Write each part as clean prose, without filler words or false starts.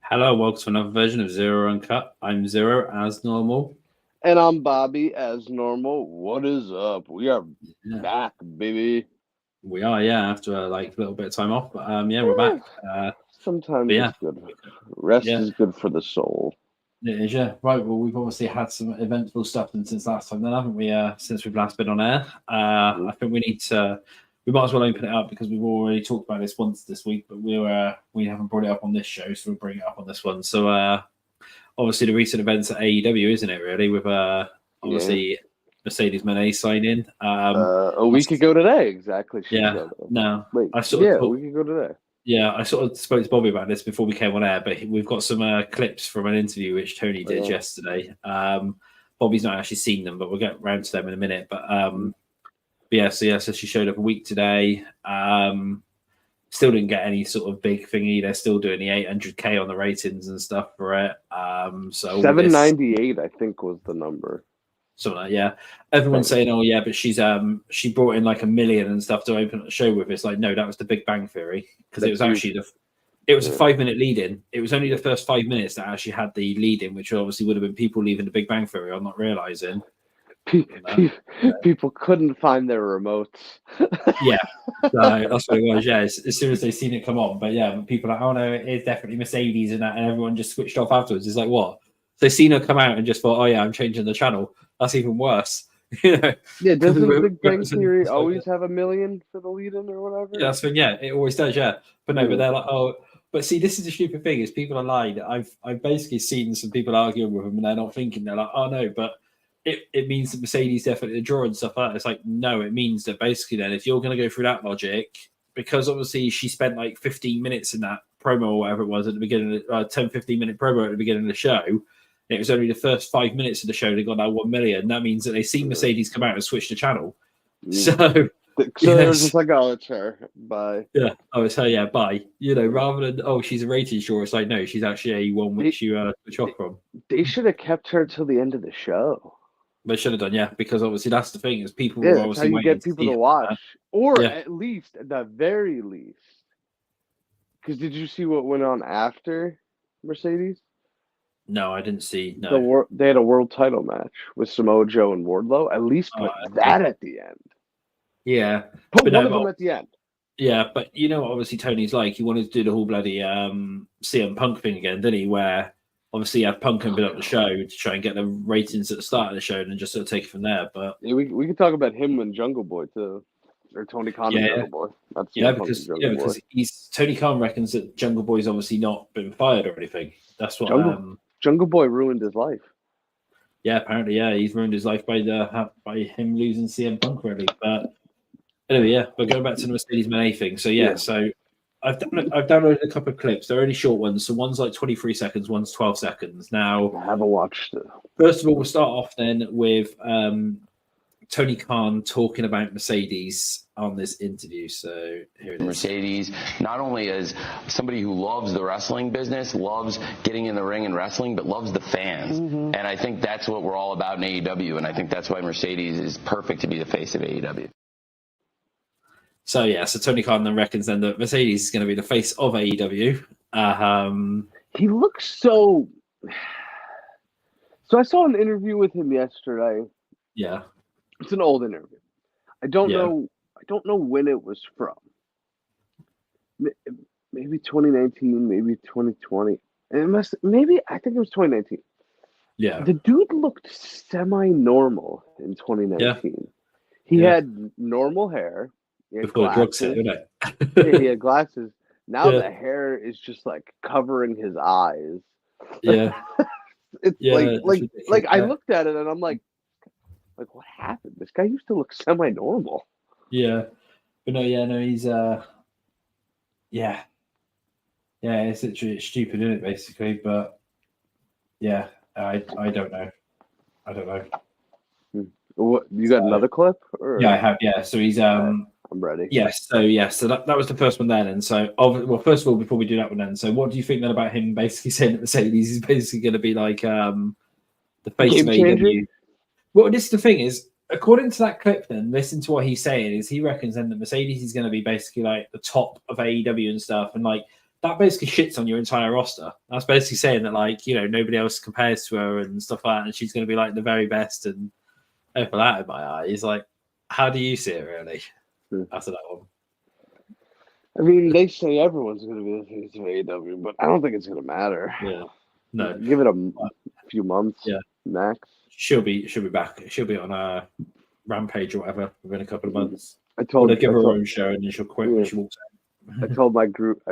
Hello, welcome to another version of Xero Uncut. I'm Xero as normal. And I'm Bobby as normal. What is up? We are Yeah, back, baby. we are, after a little bit of time off, but we're Eh, back. But sometimes yeah, it's good. Rest yeah, is good for the soul. it is, yeah. Right, well, we've obviously had some eventful stuff since last time, then, haven't we? Since we've last been on air, I think we might as well open it up because we've already talked about this once this week, but we haven't brought it up on this show, so we'll bring it up on this one. So, obviously, the recent events at AEW, isn't it? Really, with Yeah. obviously Mercedes Moné signing. A week ago today, exactly. She Yeah, showed up. no, Wait, I sort of yeah, a thought, week ago today. yeah, I sort of spoke to Bobby about this before we came on air, but we've got some clips from an interview which Tony did Yeah. yesterday. Bobby's not actually seen them, but we'll get round to them in a minute. So she showed up a week today. Still didn't get any sort of big thingy. They're still doing the 800K on the ratings and stuff for it. So all this 798, I think, was the number. something like, yeah. Everyone's saying, oh yeah, but she brought in like 1 million and stuff to open the show with. It's like, no, that was the Big Bang Theory because it was actually a 5-minute lead in. It was only the first 5 minutes that actually had the lead in, which obviously would have been people leaving the Big Bang Theory or not realizing. People couldn't find their remotes. Yeah, so that's what it was. Yeah, as soon as they seen it come on, but yeah, people are like, oh no, it is definitely Mercedes and that, and everyone just switched off afterwards. It's like, what? They seen her come out and just thought, oh yeah, I'm changing the channel. That's even worse. Yeah, doesn't Big Bang Theory always have 1 million for the lead-in or whatever? Yeah, that's the thing. Yeah, it always does. Yeah, but no, but they're like, oh, but see, this is the stupid thing: is people are lying. I've basically seen some people arguing with them, and they're not thinking. They're like, oh no, but it means that Mercedes definitely draw and stuff like that. It's like, no, it means that basically then if you're going to go through that logic, because obviously she spent like 15 minutes in that promo or whatever it was at the beginning, 10-15 minute promo at the beginning of the show. And it was only the first 5 minutes of the show they got that 1 million. That means that they see Mercedes come out and switch the channel. So they're just like, oh, it's her. Bye. Yeah. Oh, it's her. Yeah. Bye. Rather than, oh, she's a rated draw, it's like, no, she's actually a one which you switch off from. They should have kept her till the end of the show. They should have done, yeah, because obviously that's the thing is people Yeah, were that's how obviously you waiting get people to to watch, or Yeah. at least, at the very least. Because did you see what went on after Mercedes? No, I didn't see. No, they had a world title match with Samoa Joe and Wardlow. At least put that at the end. Yeah, put one of them at the end. Yeah, but obviously Tony's like he wanted to do the whole bloody CM Punk thing again, didn't he? Where obviously he had Punk and build up the show to try and get the ratings at the start of the show and then just sort of take it from there. But yeah, we could talk about him and Jungle Boy too, or Tony Khan and Jungle Boy. That's because Tony Khan reckons that Jungle Boy's obviously not been fired or anything. That's what Jungle Boy ruined his life. Yeah, apparently, yeah, he's ruined his life by him losing CM Punk, really. But anyway, yeah, but going back to the Mercedes Moné thing. So so I've downloaded a couple of clips. They're only short ones. So one's like 23 seconds, one's 12 seconds. Now, I haven't watched it. First of all, we'll start off then with Tony Khan talking about Mercedes on this interview. So here it is. Mercedes, not only as somebody who loves the wrestling business, loves getting in the ring and wrestling, but loves the fans. Mm-hmm. And I think that's what we're all about in AEW. And I think that's why Mercedes is perfect to be the face of AEW. So Tony Khan then reckons then that Mercedes is going to be the face of AEW. He looks so. So I saw an interview with him yesterday. Yeah, it's an old interview. I don't know. I don't know when it was from. Maybe 2019, maybe 2020. And I think it was 2019. Yeah. The dude looked semi-normal in 2019. Yeah. He had normal hair. He had glasses. He had glasses. Now the hair is just like covering his eyes. Yeah. It's like I looked at it and I'm like what happened? This guy used to look semi-normal. Yeah. But he's it's literally stupid, isn't it, basically? But yeah, I don't know. What, you got another clip? Or? Yeah, I have. Yeah, so he's I'm ready. Yes, so that was the first one then. And so, first of all, before we do that one, then, so what do you think then about him basically saying that Mercedes is basically going to be like the face of AEW? Well, this is the thing is, according to that clip, then listen to what he's saying. Is he reckons then that Mercedes is going to be basically like the top of AEW and stuff, and like that basically shits on your entire roster. That's basically saying that, like, you know, nobody else compares to her and stuff like that, and she's going to be like the very best and over that in my eyes. Like, how do you see it really after that one? I mean, they say everyone's going to be the face of AEW, but I don't think it's going to matter. Yeah, no, give it a few months. Yeah, max. She'll be back. She'll be on a Rampage or whatever within a couple of months. I told her give her own show and then she'll quit when she walks out. I told my group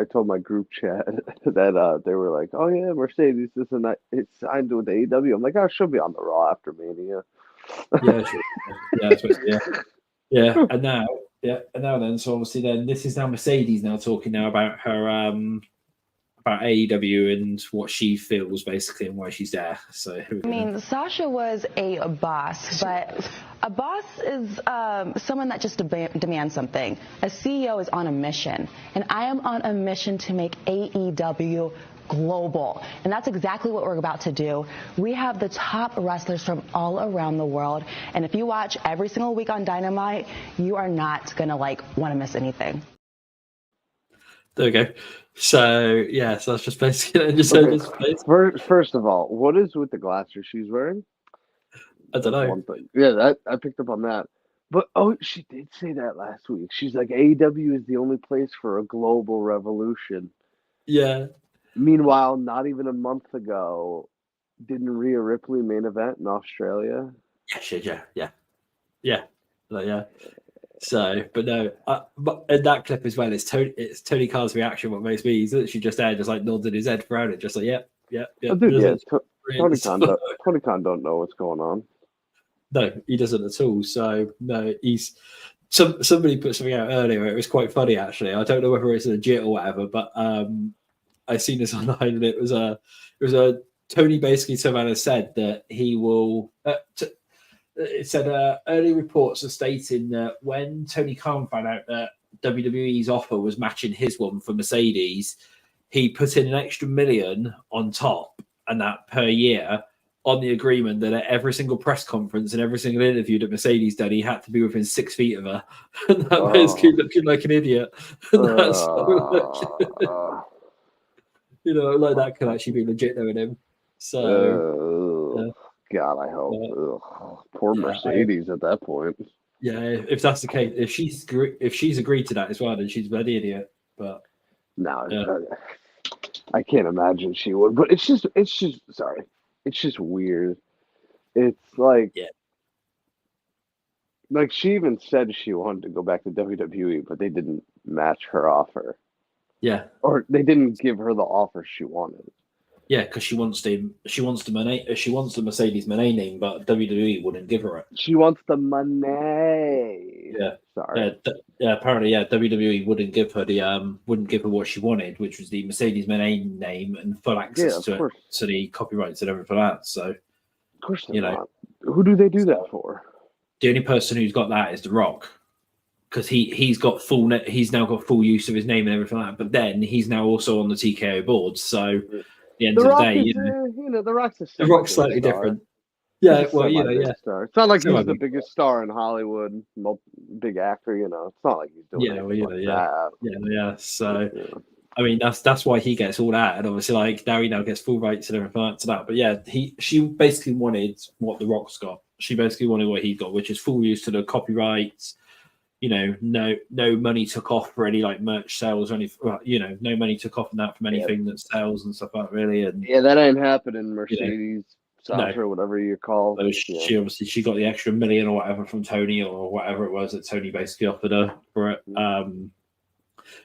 chat that they were like, "Oh yeah, Mercedes it's signed with AEW." I'm like, "Oh, she'll be on the Raw after Mania." Yeah, sure. Yeah. And now then, so obviously then this is now Mercedes now talking now about her about AEW and what she feels basically and why she's there. So I mean, Sasha was a boss, but a boss is someone that just demands something. A CEO is on a mission, and I am on a mission to make AEW global, and that's exactly what we're about to do. We have the top wrestlers from all around the world, and if you watch every single week on Dynamite, you are not gonna want to miss anything. There we go. So so that's just basically First of all, what is with the glasses she's wearing? I don't know. One thing. Yeah, I picked up on that. But she did say that last week. She's like, AEW is the only place for a global revolution. Yeah. Meanwhile, not even a month ago, didn't Rhea Ripley main event in Australia? Yeah. So, but no, but in that clip as well, it's Tony Khan's reaction. What makes me, he's literally just there, just like nodding his head throughout it, just like, yeah. Oh, dude, Tony Khan don't know what's going on. No, he doesn't at all. So no, he's somebody put something out earlier. It was quite funny actually. I don't know whether it's legit or whatever, but I seen this online and it was a Tony basically somehow said that he will. It said early reports are stating that when Tony Khan found out that WWE's offer was matching his one for Mercedes, he put in an extra $1 million on top and that per year on the agreement that at every single press conference and every single interview that Mercedes did, he had to be within 6 feet of her. And that basically looking like an idiot. And that's like that could actually be legit knowing him. So God, I hope. Poor Mercedes at that point. Yeah, if that's the case, if she's agreed to that as well, then she's a bloody idiot. But no, I can't imagine she would. But it's just weird. It's like, like she even said she wanted to go back to WWE, but they didn't match her offer. Yeah, or they didn't give her the offer she wanted. Yeah, because she wants the Mercedes Moné name, but WWE wouldn't give her it. She wants the money. Yeah, sorry. Apparently, WWE wouldn't give her what she wanted, which was the Mercedes Moné name and full access to the copyrights and everything like that. So, of course, not. Who do they do that for? The only person who's got that is The Rock, because he's now got full use of his name and everything like that. But then he's now also on the TKO board, so. The end of the day, The Rock's slightly different. Yeah, well, star. It's not like he's the biggest star in Hollywood, big actor. It's not like he's doing that. So, I mean, that's why he gets all that, and obviously, like now he gets full rights and everything like that. But yeah, she basically wanted what The Rock's got. She basically wanted what he got, which is full use to the copyrights. No money took off for any like merch sales or anything. No money took off on that from anything that sells and stuff like that, really. And that ain't happening. Mercedes, Sasha, or whatever you call. So she obviously got the extra $1 million or whatever from Tony or whatever it was that Tony basically offered her for it.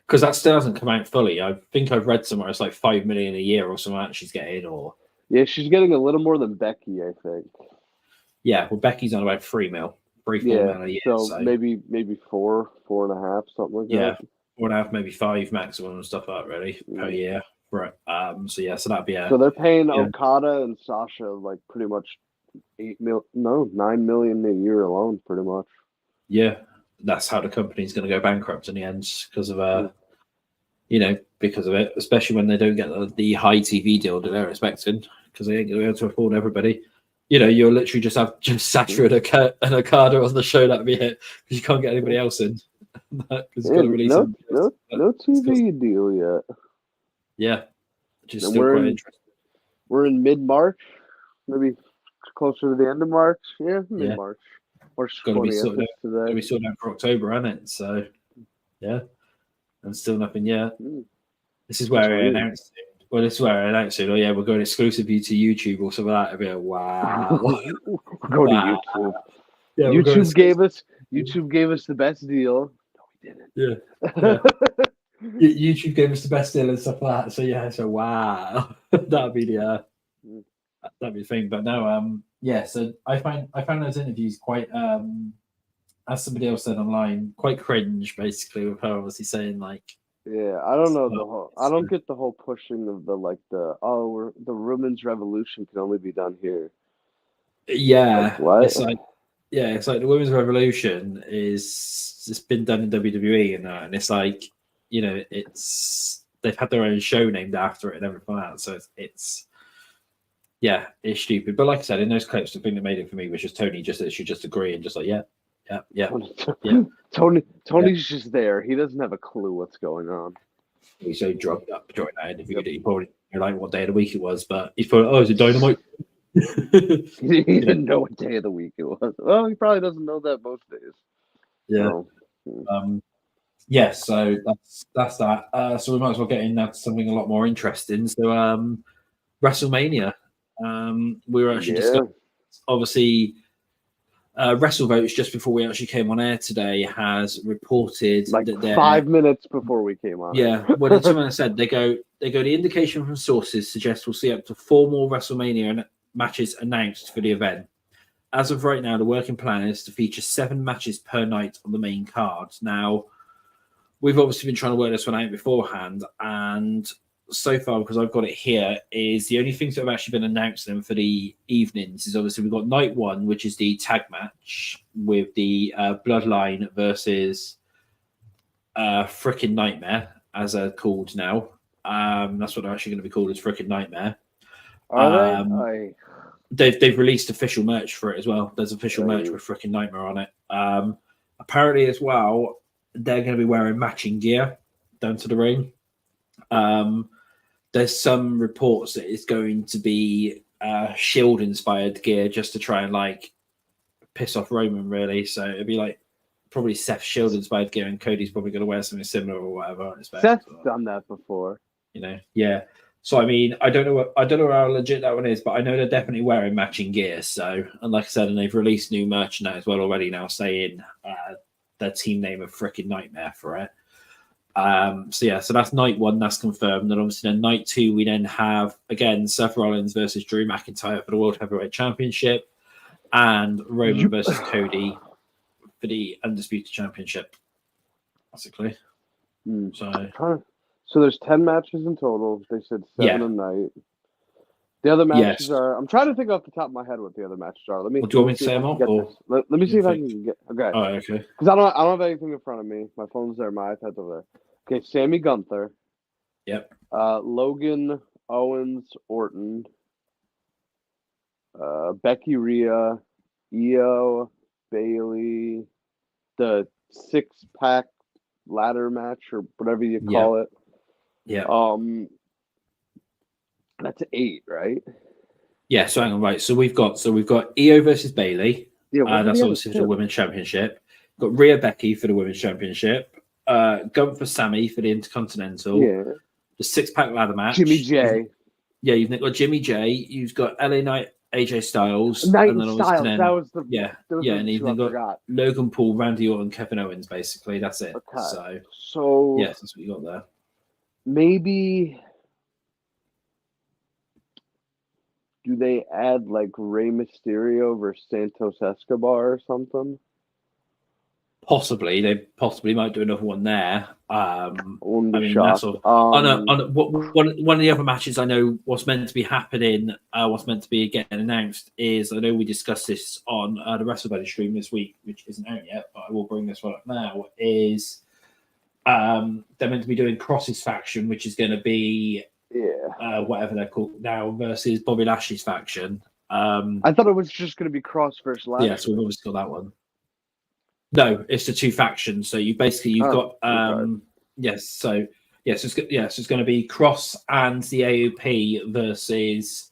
Because that still hasn't come out fully. I think I've read somewhere it's like $5 million a year or something that she's getting. Or she's getting a little more than Becky, I think. Yeah, well, Becky's on about $3 million. A year, so maybe 4.5, something like that. Yeah, 4.5, maybe 5 maximum and stuff like that, really, per year. Right. So that'd be so they're paying Okada and Sasha like pretty much $9 million a year alone, pretty much. Yeah, that's how the company's going to go bankrupt in the end because of because of it, especially when they don't get the high TV deal that they're expecting because they ain't going to be able to afford everybody. You'll literally just have Sasha and Okada on the show. That'd be it because you can't get anybody else in. No TV deal yet. Yeah, which is And still quite interesting. We're in mid-March, maybe closer to the end of March. Yeah, mid-March. March 20th today. Got to be sorted out for October, hasn't it? So, yeah, and still nothing yet. This is where I announced it. Well, this is where I announced it. Oh, yeah, we're going exclusively to YouTube or something like that. I'd be like, wow. Go to YouTube. Yeah, YouTube gave us the best deal. No, we didn't. Yeah. YouTube gave us the best deal and stuff like that. So yeah, so wow, that'd be the thing. But no, yeah. So I found those interviews quite, as somebody else said online, quite cringe. Basically, with her obviously saying like, yeah, I don't know I don't get the whole pushing of the the women's revolution can only be done here. Yeah, like, what? It's like the women's revolution it's been done in WWE and it's like, you know, they've had their own show named after it and everything like that. So it's stupid. But like I said, in those clips, the thing that made it for me was just Tony just agree and just like yeah. Tony's just there. He doesn't have a clue what's going on. He's so drugged up during that interview that he probably didn't like what day of the week it was, but he's probably, is it Dynamite? He didn't know what day of the week it was. Well, he probably doesn't know that most days. Yeah. So that's that. So we might as well get into something a lot more interesting. So WrestleMania. We were actually discussing, obviously, WrestleVotes just before we actually came on air today has reported that 5 minutes before we came on. Yeah, well, that's what I said. They go. The indication from sources suggests we'll see up to 4 more WrestleMania matches announced for the event. As of right now, the working plan is to feature 7 matches per night on the main card. Now, we've obviously been trying to work this one out beforehand, and so far, because I've got it here, is the only things that have actually been announced then for the evenings is obviously we've got night 1, which is the tag match with the Bloodline versus Frickin' Nightmare, as they're called now. That's what they're actually going to be called, is Frickin' Nightmare. They've released official merch for it as well. There's official merch with Frickin' Nightmare on it. Apparently as well, they're going to be wearing matching gear down to the ring. There's some reports that it's going to be Shield inspired gear just to try and like piss off Roman, really. So it'd be like probably Seth Shield inspired gear, and Cody's probably going to wear something similar or whatever. Seth's done that before, you know. Yeah. So I mean, I don't know how legit that one is, but I know they're definitely wearing matching gear. So, and like I said, and they've released new merchandise as well already now, saying their team name of Frickin' Nightmare for it. So that's night 1, that's confirmed. And obviously then night 2, we then have again Seth Rollins versus Drew McIntyre for the World Heavyweight Championship, and Roman versus Cody for the Undisputed Championship, basically. So there's 10 matches in total. They said 7 a night. The other matches are. I'm trying to think off the top of my head what the other matches are. Do you want me to say them all? Let me see if I can get. Okay. Oh, okay. Because I don't have anything in front of me. My phone's there. My iPad's over there. Okay, Sammy Gunther. Yep. Logan, Owens, Orton. Becky Rhea, Io, Bailey. The 6-pack ladder match or whatever you call it. Yeah. That's 8, right? Yeah. So hang on, right. So we've got Io versus Bailey. Yeah. That's obviously for the Women's Championship. We've got Rhea Becky for the Women's Championship. Gunther Sammy for the Intercontinental. Yeah. The 6-pack ladder match. Jimmy J. Yeah, you've got Jimmy J. You've got LA Knight, AJ Styles. Knight and then Styles. That was the and you've got Logan Paul, Randy Orton, Kevin Owens. Basically, that's it. Okay. So yes, that's what you got there. Maybe do they add like Rey Mysterio versus Santos Escobar or something? Possibly, they might do another one there. One of the other matches I know what's meant to be happening, what's meant to be getting announced is, I know we discussed this on the WrestleMania stream this week, which isn't out yet, but I will bring this one up now, is they're meant to be doing Cross's faction, which is going to be whatever they're called now, versus Bobby Lashley's faction. I thought it was just going to be Cross versus Lashley. Yeah, so we've obviously got that one. No, it's the 2 factions. So you've got yes. So Yes, so it's going to be Cross and the AOP versus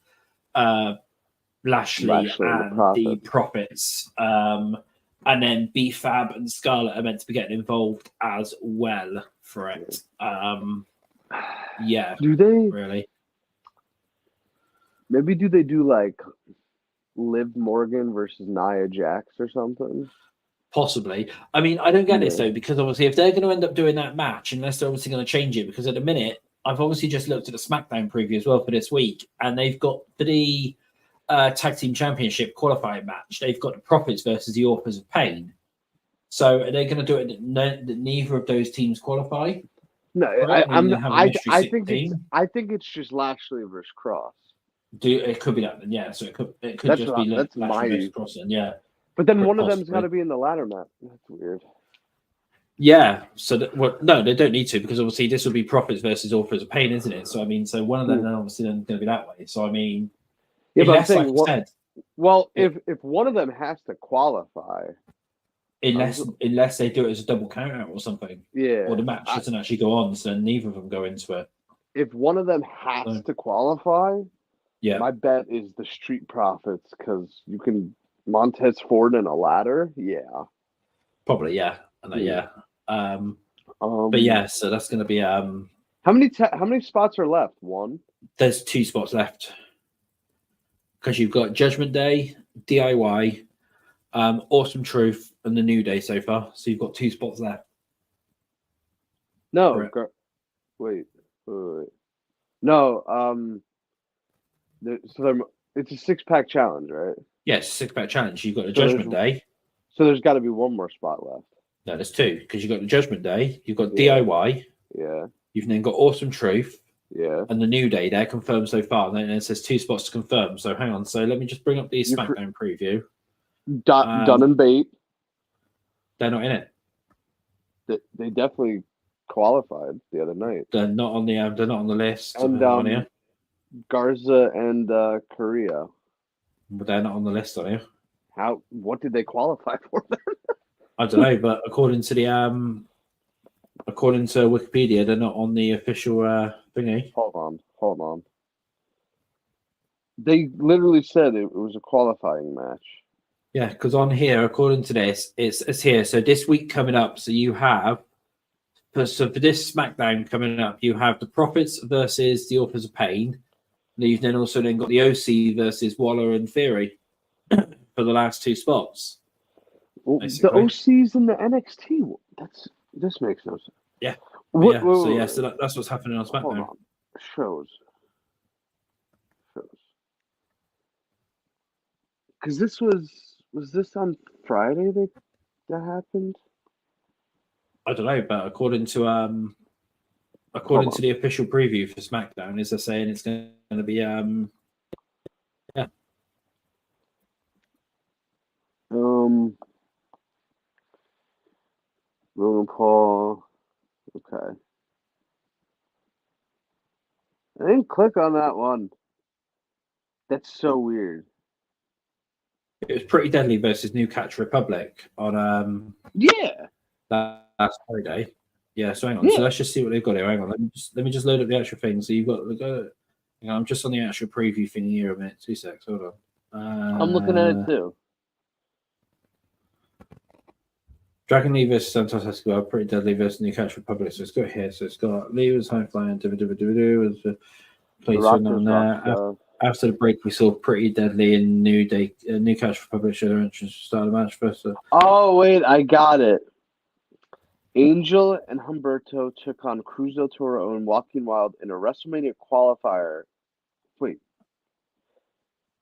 Lashley and the Profits. And then B-Fab and Scarlett are meant to be getting involved as well for it. Yeah. Do they really? Maybe do they do like Liv Morgan versus Nia Jax or something? Possibly. I mean, I don't get this though, because obviously if they're going to end up doing that match, unless they're obviously going to change it, because at the minute, I've obviously just looked at the SmackDown preview as well for this week, and they've got the Tag Team Championship qualifying match. They've got the Profits versus the Authors of Pain. So are they going to do it that neither of those teams qualify? No, I think it's just Lashley versus Cross. It could be that, yeah. So it could just be Lashley versus Cross, yeah. But then one of them's got to be in the ladder match. That's weird. Yeah. So no, they don't need to, because obviously this will be Profits versus Authors of Pain, isn't it? So I mean, so one of them then obviously then going to be that way. So I mean, yeah, but I'm saying, if one of them has to qualify, unless they do it as a double count out or something, yeah, or the match doesn't actually go on, so neither of them go into it. If one of them has to qualify, yeah, my bet is the Street Profits, because you can Montez Ford in a ladder, yeah, probably, yeah, yeah. But yeah, so that's going to be how many spots are left? One. There's 2 spots left, because you've got Judgment Day, DIY, Awesome Truth, and the New Day so far. So you've got 2 spots left. No, wait. No, it's a 6-pack challenge, right? Yes, 6-pack challenge. You've got the Judgment Day. So there's got to be one more spot left. No, there's 2, because you've got the Judgment Day, you've got DIY, yeah. You've then got Awesome Truth, yeah, and the New Day. They're confirmed so far. And then it says 2 spots to confirm. So hang on. So let me just bring up the SmackDown preview. Dunn and Bate. They're not in it. They definitely qualified the other night. They're not on the. They're not on the list. And Garza and Korea. But they're not on the list, are you? What did they qualify for then? I don't know, but according to Wikipedia, they're not on the official thingy. Hold on. They literally said it was a qualifying match. Yeah, because on here, according to this, it's here. So this week coming up, so you have for this SmackDown coming up, you have the Profits versus the Authors of Pain. And you've then also got the OC versus Waller and Theory for the last 2 spots. Well, the OC's in the NXT. This makes no sense. Yeah. So that's what's happening on SmackDown. Hold on. Shows. Because this was this on Friday that happened? I don't know, but according to the official preview for SmackDown, is they're saying it's going to be Logan Paul. Okay. I didn't click on that one. That's so weird. It was Pretty Deadly versus New Catch Republic on last Friday. Yeah, so hang on. Yeah. So let's just see what they've got here. Hang on. Let me just load up the actual thing. So you've got I'm just on the actual preview thing here a minute. 2 seconds. Hold on. I'm looking at it too. Dragon Lee versus Santos Escobar, Pretty Deadly versus New Catch Republic. So it's got here. So it's got Lee was high flying, place on there. After the break, we saw Pretty Deadly and New Catch Republic show their entrance to start the match first. Oh wait, I got it. Angel and Humberto took on Cruz del Toro and Joaquin Wilde in a WrestleMania qualifier. Wait.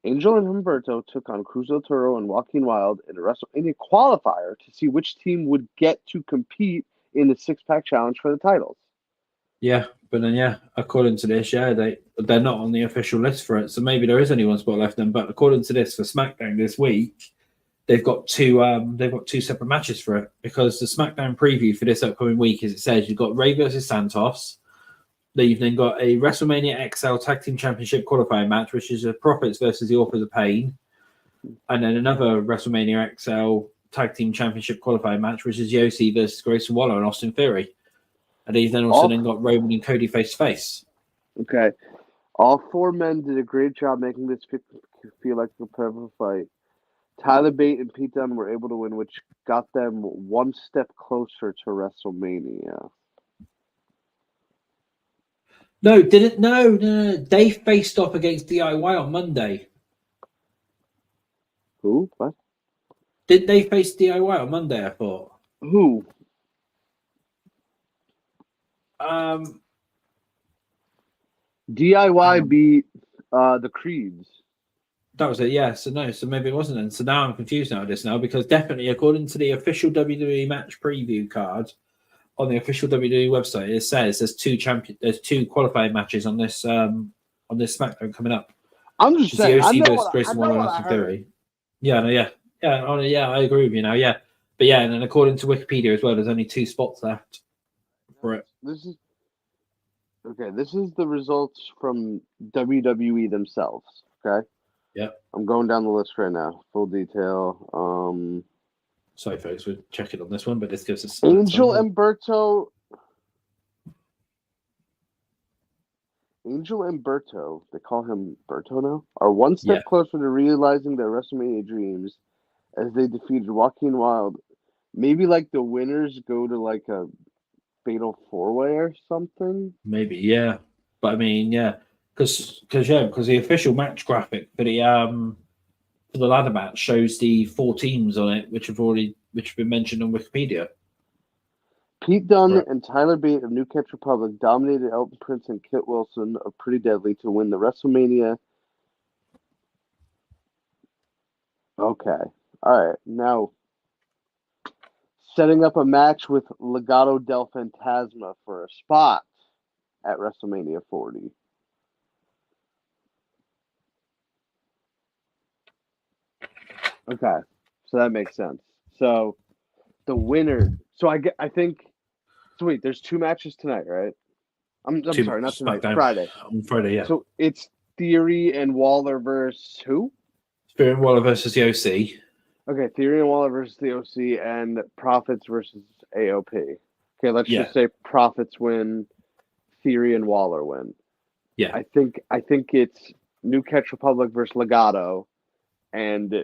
Angel and Humberto took on Cruz del Toro and Joaquin Wilde in a WrestleMania qualifier to see which team would get to compete in the 6-pack challenge for the titles. Yeah, but then according to this, they're not on the official list for it. So maybe there is only 1 spot left then. But according to this, for SmackDown this week, they've got 2 separate matches for it, because the SmackDown preview for this upcoming week, as it says, you've got Rey versus Santos. You've then got a WrestleMania XL Tag Team Championship qualifying match, which is the Profits versus the Authors of Pain, and then another WrestleMania XL Tag Team Championship qualifying match, which is Yossi versus Grayson Waller and Austin Theory. and he's then also then got Roman and Cody face to face. Okay. All 4 men did a great job making this feel like a competitive fight. Tyler Bate and Pete Dunne were able to win, which got them one step closer to WrestleMania. No, didn't no. They faced off against DIY on Monday. Who? What? Did they face DIY on Monday? I thought. Who? DIY beat the Creeds. That was it, yeah. So maybe it wasn't then. So now I'm confused now with this now, because definitely according to the official WWE match preview card on the official WWE website, it says there's 2 qualifying matches on this SmackDown coming up. I'm just saying, I agree with you now, yeah. But yeah, and then according to Wikipedia as well, there's only 2 spots left for it. This is the results from WWE themselves. Okay. Yeah. I'm going down the list right now. Full detail. Sorry, folks, we're checking on this one, but this gives us Angel and Berto, they call him Berto now, are one step closer to realizing their WrestleMania dreams as they defeated Joaquin Wilde. Maybe like the winners go to like a fatal 4-way or something. Maybe, yeah. But I mean, yeah. Because the official match graphic for the ladder match shows the 4 teams on it, which have been mentioned on Wikipedia. Pete Dunne and Tyler Bate of New Catch Republic dominated Elton Prince and Kit Wilson of Pretty Deadly to win the WrestleMania. Okay, all right, now setting up a match with Legado del Fantasma for a spot at WrestleMania 40. Okay, so that makes sense. So the winner. So I think. So wait, there's 2 matches tonight, right? I'm sorry, not tonight. Friday. On Friday, yeah. So it's Theory and Waller versus who? Theory and Waller versus the OC. Okay, Theory and Waller versus the OC, and Profits versus AOP. Okay, let's just say Profits win, Theory and Waller win. Yeah. I think it's New Catch Republic versus Legado, and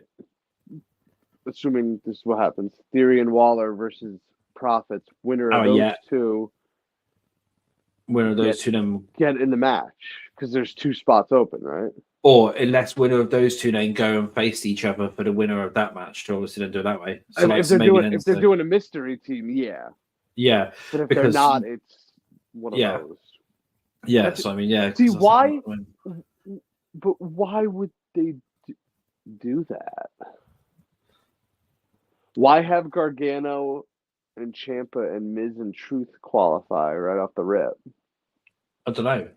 assuming this is what happens, Theory and Waller versus Profits, winner of those 2. Winner of those 2 then get in the match, because there's 2 spots open, right? Or unless winner of those 2 then go and face each other for the winner of that match to obviously then do it that way. So if they're doing a mystery team, yeah. Yeah. But if they're not, it's one of those. Yeah, so I mean, yeah. See, why? But why would they do that? Why have Gargano and Ciampa and Miz and Truth qualify right off the rip? I don't know,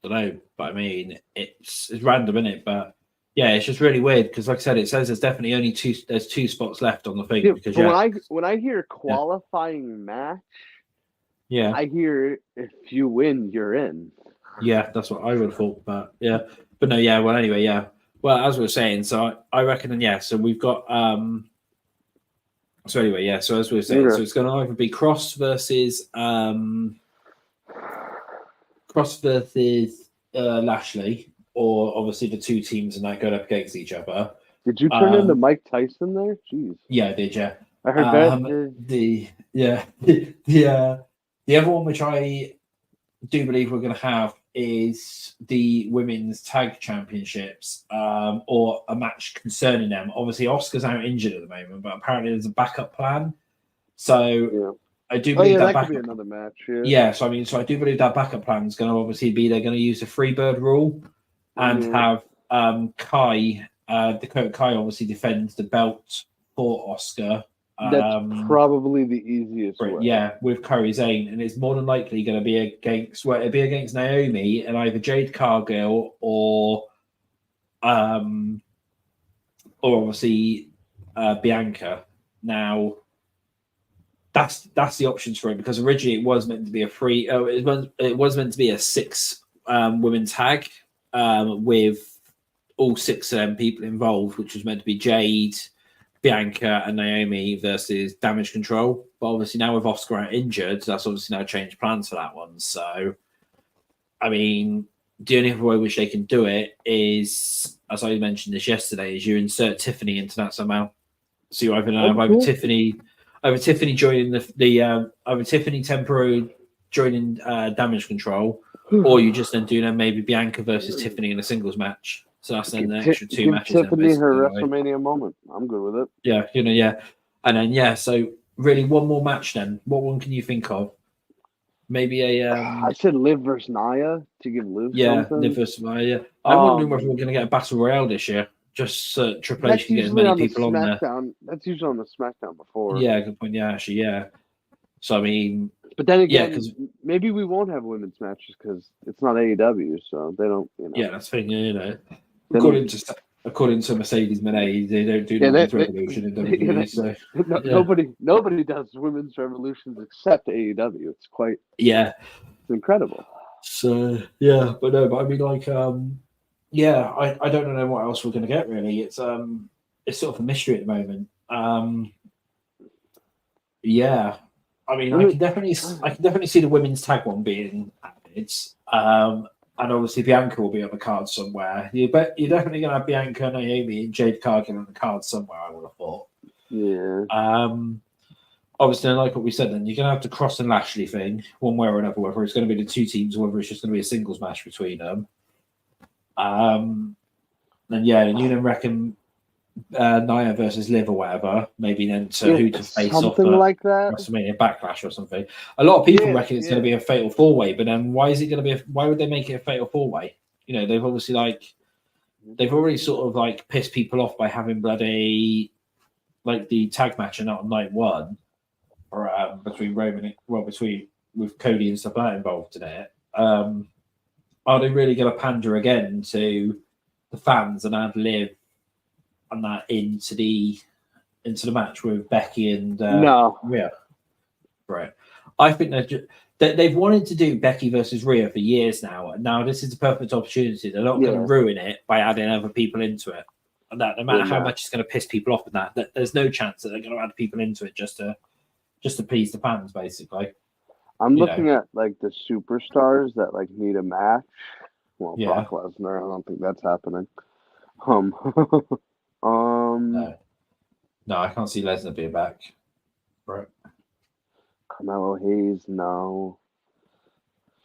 but I mean, it's random, isn't it? But yeah, it's just really weird because, like I said, it says there's definitely only 2 spots left on the thing. Yeah, because when I hear qualifying match, I hear if you win, you're in. Yeah, that's what I would have thought, but no, yeah. Well, anyway, yeah. Well, as we were saying, so I reckon, so we've got So anyway, yeah. So as we were saying, so it's going to either be Cross versus Lashley, or obviously the 2 teams and that going up against each other. Did you turn into Mike Tyson there? Jeez. Yeah, I did. Yeah, I heard that. The other one which I do believe we're going to have is the women's tag championships, or a match concerning them. Obviously, Oscar's out injured at the moment, but apparently there's a backup plan. So I do believe that could be another match. So I do believe that backup plan is going to obviously be they're going to use the Freebird rule and have Kai, Dakota Kai, obviously defends the belt for Oscar. That's probably the easiest way. Yeah, with Kairi Sane, and it's more than likely going to be against Naomi and either Jade Cargill or obviously Bianca. Now, that's the options for it, because originally it was meant to be it was meant to be a 6 women tag with all 6 people involved, which was meant to be Jade, Bianca and Naomi versus Damage Control. But obviously now with Oscar injured, that's obviously now changed plans for that one. So, I mean, the only other way which they can do it is, as I mentioned this yesterday, is you insert Tiffany into that somehow. So you either Tiffany joining either Tiffany temporarily joining Damage Control, or you just then do maybe Bianca versus Tiffany in a singles match. So that's then the extra two matches. Tiffany her WrestleMania moment. I'm good with it. Yeah, yeah. And then so really one more match then. What one can you think of? Maybe a I said Liv versus Nia to give Liv something. Liv versus Nia. I'm wondering whether we're going to get a Battle Royale this year. Just so Triple H can get as many people on there. That's usually on the SmackDown before. Yeah, good point. Yeah, actually, yeah. So I mean, but then again, maybe we won't have women's matches because it's not AEW, so they don't. Yeah, that's the thing. According to Mercedes Moné, they don't do women's revolution in WWE. So nobody does women's revolutions except AEW. It's quite it's incredible. So but I mean, like, I don't know what else we're going to get really. It's sort of a mystery at the moment. I mean, I can definitely see the women's tag one being added. And obviously Bianca will be on the card somewhere. You're definitely going to have Bianca, Naomi, and Jade Cargill on the card somewhere, I would have thought. Yeah. Obviously, like what we said, then you're going to have the Cross and Lashley thing, one way or another, whether it's going to be the two teams or whether it's just going to be a singles match between them. And you then reckon Nia versus Liv or whatever, maybe then who to face something off like that. WrestleMania Backlash or something. A lot of people reckon it's going to be a fatal 4-way, but then why is it going to be? Why would they make it a fatal 4-way? They've obviously they've already sort of pissed people off by having bloody the tag match and not on night one, or between with Cody and stuff like that involved in it. Are they really going to pander again to the fans and add Liv and that into the match with Becky and no, Rhea? Right. I think they've wanted to do Becky versus Rhea for years now, and now this is the perfect opportunity. They're not going to ruin it by adding other people into it. And that no matter how much it's going to piss people off with that, there's no chance that they're going to add people into it just to please the fans, basically. I'm looking at the superstars that need a match. Well, Brock Lesnar, I don't think that's happening. No, I can't see Lesnar being back. Right. Carmelo Hayes, no.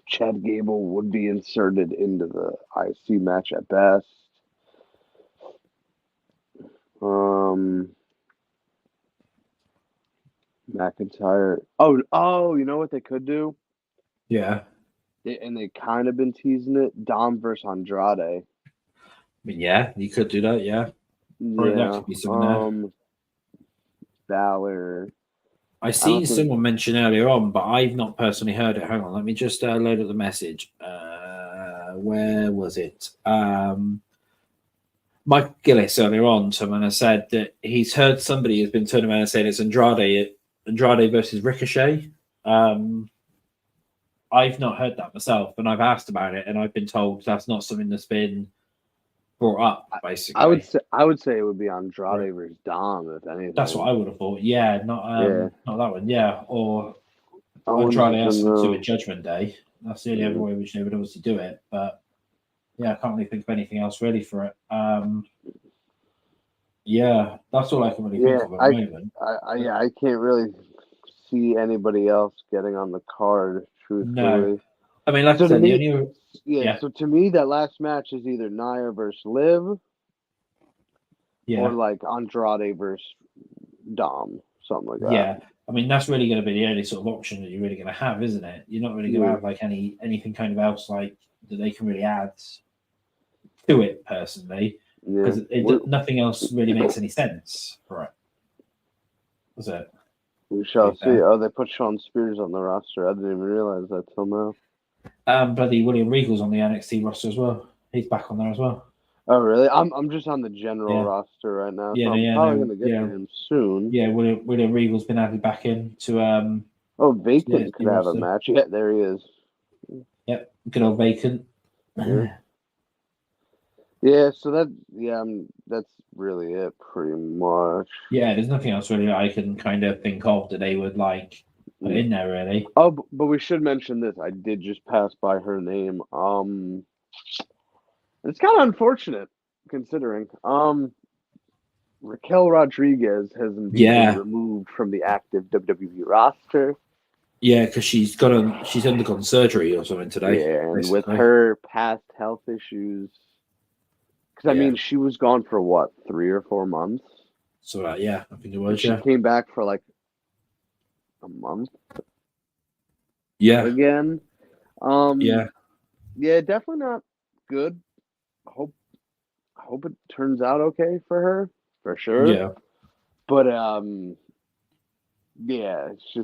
Chad Gable would be inserted into the IC match at best. McIntyre. Oh, you know what they could do? Yeah. They kind of been teasing it. Dom versus Andrade. I mean, yeah, you could do that, yeah. That could be something there. Balor. I seen someone mention earlier on, but I've not personally heard it. Hang on, let me just load up the message. Where was it? Mike Gillis earlier on, someone has said that he's heard somebody has been turning around and saying it's Andrade versus Ricochet. I've not heard that myself, and I've asked about it, and I've been told that's not something that's been brought up. Basically, I would say it would be Andrade versus Dom, if anything. That's what I would have thought. Yeah, not that one. Yeah, or Andrade has to do a Judgment Day. That's the only other way which they would obviously do it. But yeah, I can't really think of anything else really for it. Yeah, that's all I can really think of at the moment. I can't really see anybody else getting on the card. Truthfully. No, I mean, like I said, So to me, that last match is either Nia versus Liv, or Andrade versus Dom, something like that. Yeah, I mean that's really going to be the only sort of option that you're really going to have, isn't it? You're not really going to have anything kind of else that they can really add to it personally, because nothing else really makes any sense for it. Was it? We shall see. Oh, they put Sean Spears on the roster. I didn't even realize that till now. Bloody William Regal's on the NXT roster as well. He's back on there as well. Oh, really? I'm just on the general roster right now. So I'm probably going to get to him soon. Yeah, William Regal's been added back in to... Vacant could have a match. Yeah, there he is. Yep, good old Vacant. Yeah. Yeah, so that's really it, pretty much. Yeah, there's nothing else really I can kind of think of that they would like put in there really. Oh, but we should mention this. I did just pass by her name. It's kind of unfortunate considering. Raquel Rodriguez has indeed been Yeah, removed from the active WWE roster. yeah, because she's undergone surgery or something today. Yeah, and with Basically. her past health issues, because I Yeah. mean, she was gone for what, 3 or 4 months? So yeah, I think it And was. she Yeah. came back for like a month Yeah. again. Yeah. Yeah, definitely not good. I hope it turns out okay for her, for sure. Yeah. But yeah, it's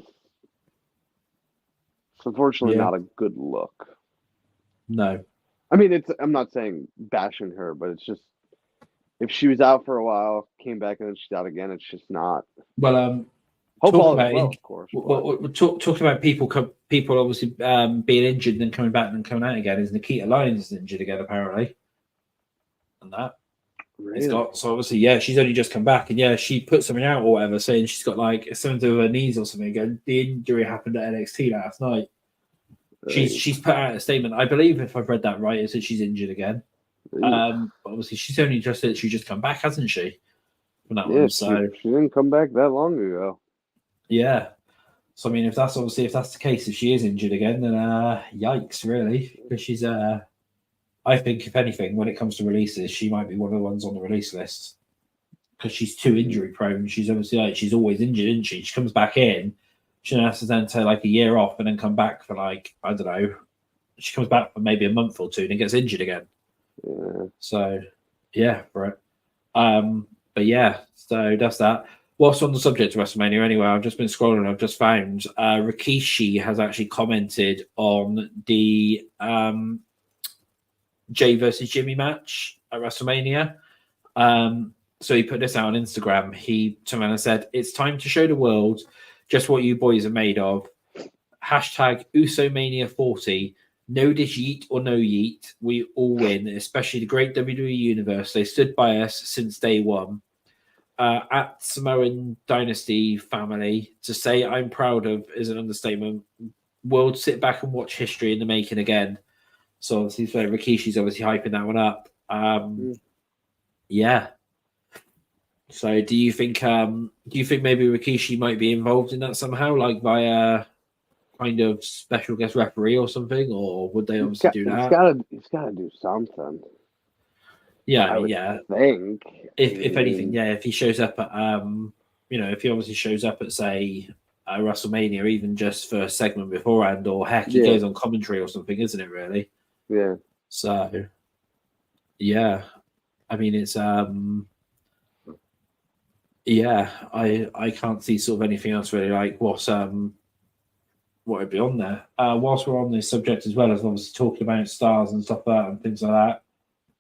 unfortunately Yeah. not a good look. No. I mean, I'm not saying bashing her, but it's just if she was out for a while, came back and then she's out again, it's just not. Well, Hope talking all is about well, of course. talking about people obviously being injured and then coming back and coming out again. Is Nikita Lyons injured again apparently? And that it's Really? got so obviously yeah, she's only just come back and yeah, she put something out or whatever saying she's got like something to do with her knees or something. Again, the injury happened at NXT last night. She's put out a statement. I believe if I've read that right, is that she's injured again. But obviously she's only just come back, hasn't she? From that one, so she didn't come back that long ago. yeah. So I mean, if that's the case, if she is injured again, then yikes, really, because she's I think if anything, when it comes to releases, she might be one of the ones on the release list because she's too injury prone. She's obviously like she's always injured, isn't she? She comes back in, she has to then take like a year off and then come back for like I don't know. She comes back for maybe a month or two and then gets injured again. Yeah. So yeah, right. But yeah, so that's that. Whilst on the subject of WrestleMania, anyway, I've just been scrolling. I've just found Rikishi has actually commented on the Jay versus Jimmy match at WrestleMania. So he put this out on Instagram. He turned around and said, "It's time to show the world just what you boys are made of. Hashtag Usomania 40. No dish yeet or no yeet. We all win, especially the great WWE Universe. They stood by us since day one. At Samoan Dynasty family, to say I'm proud of is an understatement. World sit back and watch history in the making again." So obviously, Rikishi's obviously hyping that one up. Yeah. So do you think maybe Rikishi might be involved in that somehow, like via kind of special guest referee or something, or would they obviously do that? He's gotta do something. Yeah, I would think. If anything, yeah, if he shows up at if he obviously shows up at say WrestleMania, even just for a segment beforehand, or heck, he goes on commentary or something, isn't it? Really? Yeah. So, yeah, I mean, it's yeah, I can't see sort of anything else really like what would be on there. Whilst we're on this subject as well as obviously talking about stars and stuff like that and things like that.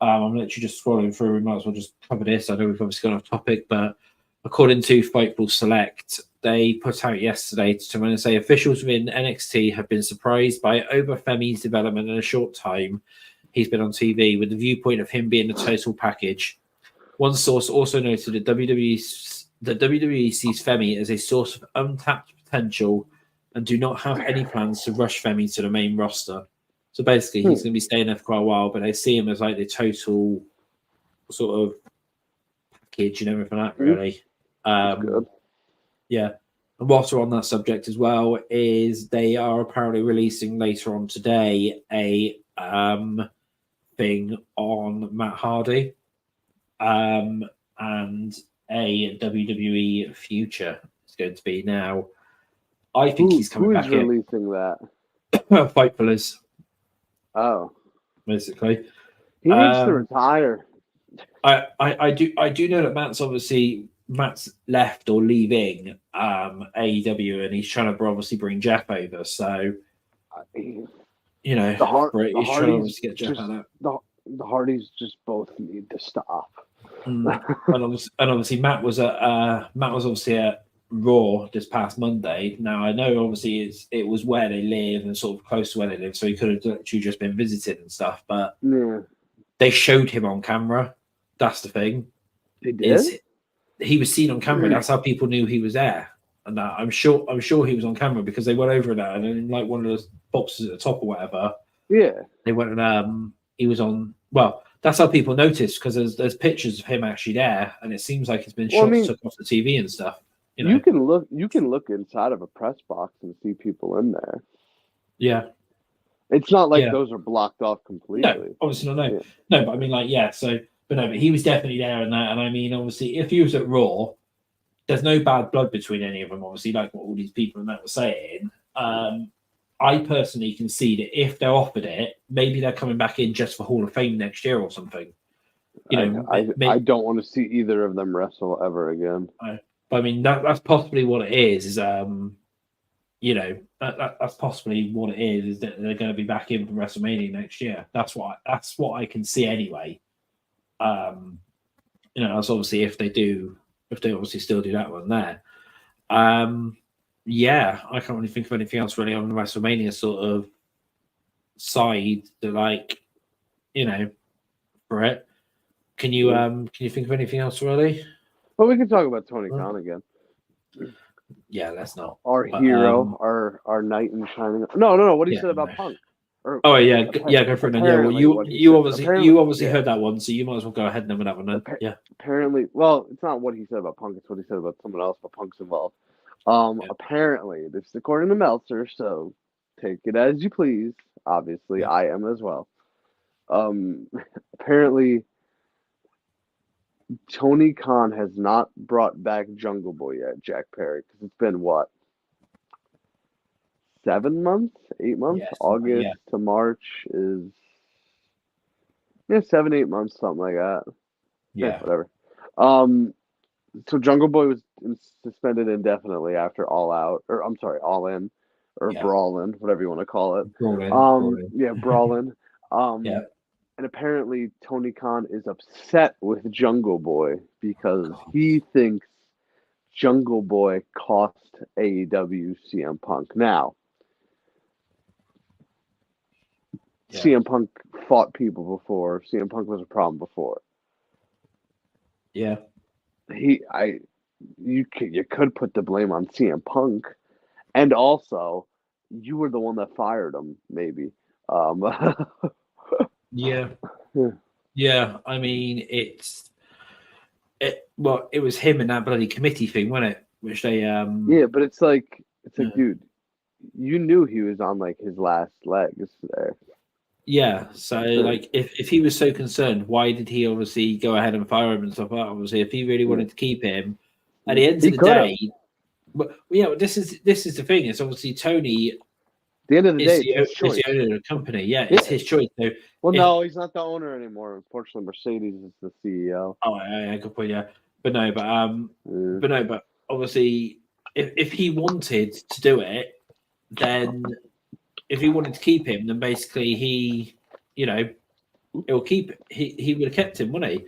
I'm literally just scrolling through. We might as well just cover this. I know we've obviously gone off topic, but according to Fightful Select, they put out yesterday to say officials within NXT have been surprised by Obafemi's development in a short time he's been on TV, with the viewpoint of him being the total package. One source also noted that WWE sees Femi as a source of untapped potential and do not have any plans to rush Femi to the main roster. So basically, he's going to be staying there for quite a while, but they see him as like the total sort of package and everything like that, really. Yeah. And whilst we're on that subject as well, is they are apparently releasing later on today a thing on Matt Hardy and a WWE future. It's going to be now. I think he's coming back in. Who's releasing that? Fightful is. Oh, basically, he needs to retire. I do know that Matt's left or leaving AEW, and he's trying to obviously bring Jeff over. So he's trying to obviously get Jeff out of the Hardys just both need to stop. and obviously Matt was obviously at Raw this past Monday. Now I know obviously it was where they live and sort of close to where they live, so he could have actually just been visited and stuff. But they showed him on camera. That's the thing. They did. He was seen on camera. That's how people knew he was there. And I'm sure he was on camera because they went over that, and in like one of the boxes at the top or whatever. Yeah, they went and he was on. Well, that's how people noticed because there's pictures of him actually there, and it seems like it's been took off the TV and stuff. You can look inside of a press box and see people in there. Yeah, it's not like those are blocked off completely. No, obviously not. No, but I mean, like, so, but he was definitely there and that. And I mean, obviously, if he was at Raw, there's no bad blood between any of them. Obviously, like what all these people and that were saying. I personally can see that if they're offered it, maybe they're coming back in just for Hall of Fame next year or something. I don't want to see either of them wrestle ever again. But I mean, that's possibly what it is. That's possibly what it is that they're going to be back in for WrestleMania next year. That's what I can see anyway. That's obviously if they obviously still do that one there. I can't really think of anything else really on the WrestleMania sort of side that for it. Can you think of anything else really? Well, we can talk about Tony Khan again. Yeah, let's not. Our hero, our knight in shining. No. What he said about Punk. Go for it then. Yeah, well, you obviously heard that one, so you might as well go ahead and with that one then. Apparently, well, it's not what he said about Punk; it's what he said about someone else, but Punk's involved. Apparently, this is according to Meltzer, so take it as you please. Obviously, I am as well. Apparently, Tony Khan has not brought back Jungle Boy yet, Jack Perry, because it's been what? 7 months? 8 months? Yes, August to March is 7-8 months, something like that. Yeah. Whatever. So Jungle Boy was suspended indefinitely after All In, or Brawlin, whatever you want to call it. Brawlin. And apparently Tony Khan is upset with Jungle Boy because he thinks Jungle Boy cost AEW CM Punk. Now, CM Punk fought people before. CM Punk was a problem before. Yeah. You could put the blame on CM Punk, and also you were the one that fired him, maybe. Yeah. I mean, it was him and that bloody committee thing, wasn't it? Which they but it's like dude, you knew he was on like his last legs there. Yeah, so like if he was so concerned, why did he obviously go ahead and fire him and stuff like that? Obviously, if he really wanted to keep him, at the end of the day, but this is the thing. It's obviously Tony. At the end of the day, it's the owner of the company. Yeah, it's his choice. So, no, he's not the owner anymore. Unfortunately, Mercedes is the CEO. Oh, yeah, good point. Yeah, but obviously, if he wanted to do it, then. If he wanted to keep him, then basically he would have kept him, wouldn't he?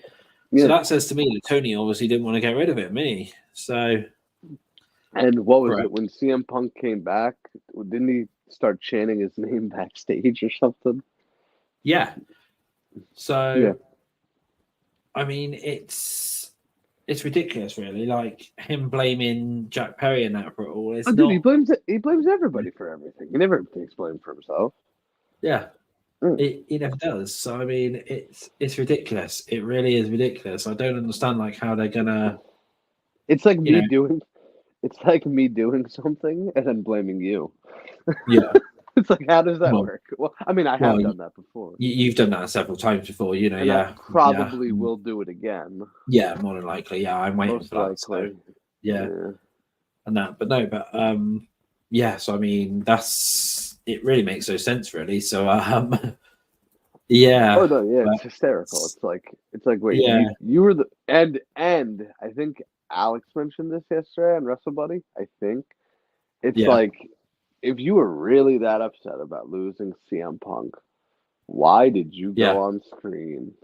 Yeah. So that says to me that Tony obviously didn't want to get rid of him, me. So, and what was it when CM Punk came back? Didn't he start chanting his name backstage or something? Yeah. So, I mean, it's ridiculous, really. Like him blaming Jack Perry and that for it all. Dude, he blames everybody for everything. He never takes blame for himself. Yeah, he never does. So I mean, it's ridiculous. It really is ridiculous. I don't understand like how they're gonna. It's like doing something and then blaming you. Yeah. It's like, how does that work? Well, I mean, I have done that before. You've done that several times before, and I probably will do it again. Yeah, more than likely. Yeah, I'm waiting for that. So, and that, so I mean, it really makes no sense, really. So, yeah. Oh no, yeah, it's hysterical. It's like, wait, you were the and I think Alex mentioned this yesterday on Wrestle Buddy. I think it's like. If you were really that upset about losing CM Punk, why did you go on screen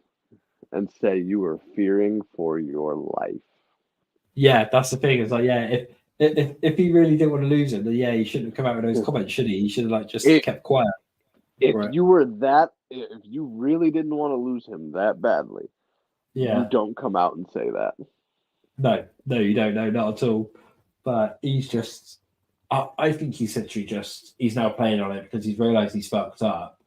and say you were fearing for your life? Yeah, that's the thing. It's like, if he really didn't want to lose him, then he shouldn't have come out with those comments, should he? He should have just kept quiet. if you really didn't want to lose him that badly, you don't come out and say that. No, you don't. No, not at all. But he's just, I think he's literally he's now playing on it because he's realised he's fucked up.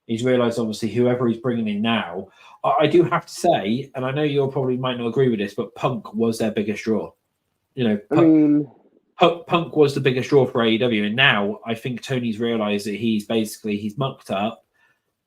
He's realised, obviously, whoever he's bringing in now, I do have to say, and I know you probably might not agree with this, but Punk was their biggest draw. Punk was the biggest draw for AEW, and now I think Tony's realised that he's mucked up,